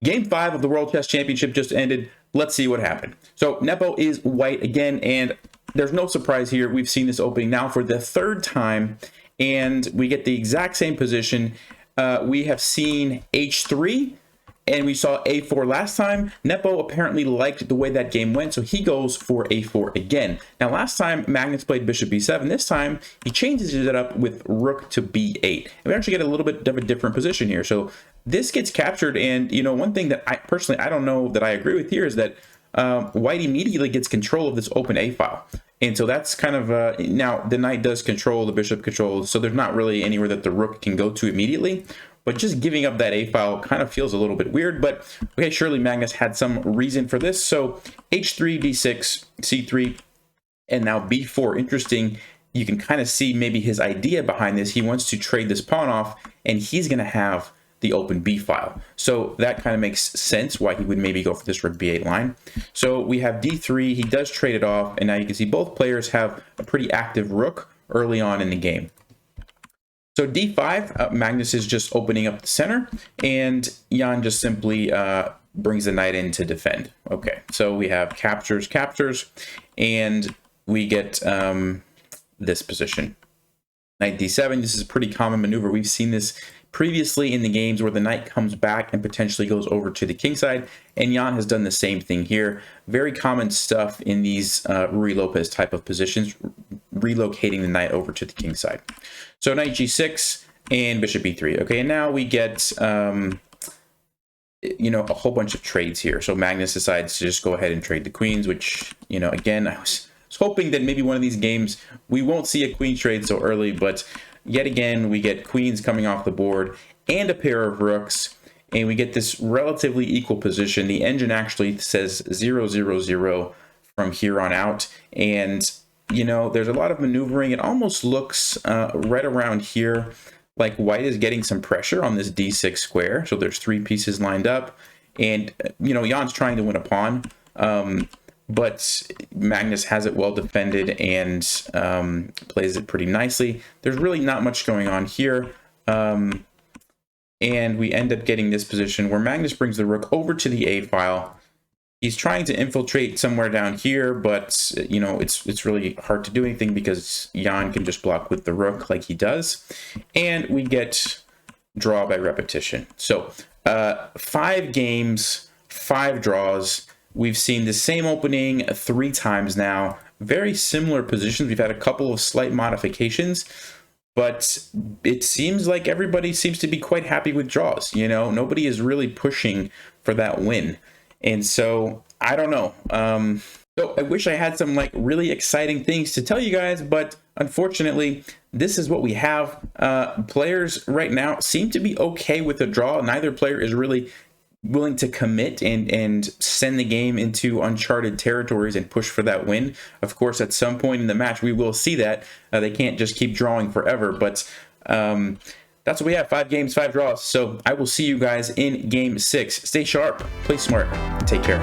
Game 5 of the World Chess Championship just ended. Let's see what happened. So Nepo is white again, and there's no surprise here. We've seen this opening now for the third time, and we get the exact same position. We have seen h3, and we saw a4 last time. Nepo apparently liked the way that game went, so he goes for a4 again. Now, last time Magnus played bishop b7. This time, he changes it up with rook to b8. And we actually get a little bit of a different position here. So this gets captured, and one thing that I personally, I don't know that I agree with here is that white immediately gets control of this open a file. And so that's kind of, now the knight does control, the bishop controls, so there's not really anywhere that the rook can go to immediately. But just giving up that a file kind of feels a little bit weird. But okay, surely Magnus had some reason for this. So h3, d6, c3, and now b4. Interesting. You can kind of see maybe his idea behind this. He wants to trade this pawn off, and he's going to have the open b file. So that kind of makes sense why he would maybe go for this rook b8 line. So we have d3. He does trade it off, and now you can see both players have a pretty active rook early on in the game. So d5, Magnus is just opening up the center, and Jan just simply brings the knight in to defend. Okay, so we have captures, captures, and we get this position. Knight d7, this is a pretty common maneuver. We've seen this previously in the games where the knight comes back and potentially goes over to the king side, and Jan has done the same thing here. Very common stuff in these Ruy Lopez type of positions, relocating the knight over to the king side. So knight g6 and bishop e3. Okay, and now we get a whole bunch of trades here. So Magnus decides to just go ahead and trade the queens, which, again, I was hoping that maybe one of these games we won't see a queen trade so early, but yet again, we get queens coming off the board and a pair of rooks, and we get this relatively equal position. The engine actually says 0-0-0 from here on out, and there's a lot of maneuvering. It almost looks right around here like white is getting some pressure on this d6 square. So there's 3 pieces lined up, and Jan's trying to win a pawn, but Magnus has it well defended and plays it pretty nicely. There's really not much going on here, and we end up getting this position where Magnus brings the rook over to the a file. He's trying to infiltrate somewhere down here, but it's really hard to do anything because Jan can just block with the rook like he does, and we get draw by repetition. So 5 games, 5 draws. We've seen the same opening 3 times now. Very similar positions. We've had a couple of slight modifications, but it seems like everybody seems to be quite happy with draws. Nobody is really pushing for that win. And so, I don't know. So I wish I had some really exciting things to tell you guys, but unfortunately, this is what we have. Players right now seem to be okay with a draw. Neither player is really willing to commit and send the game into uncharted territories and push for that win. Of course, at some point in the match, we will see that. They can't just keep drawing forever, but that's what we have. 5 games, 5 draws. So I will see you guys in game 6. Stay sharp, play smart, take care.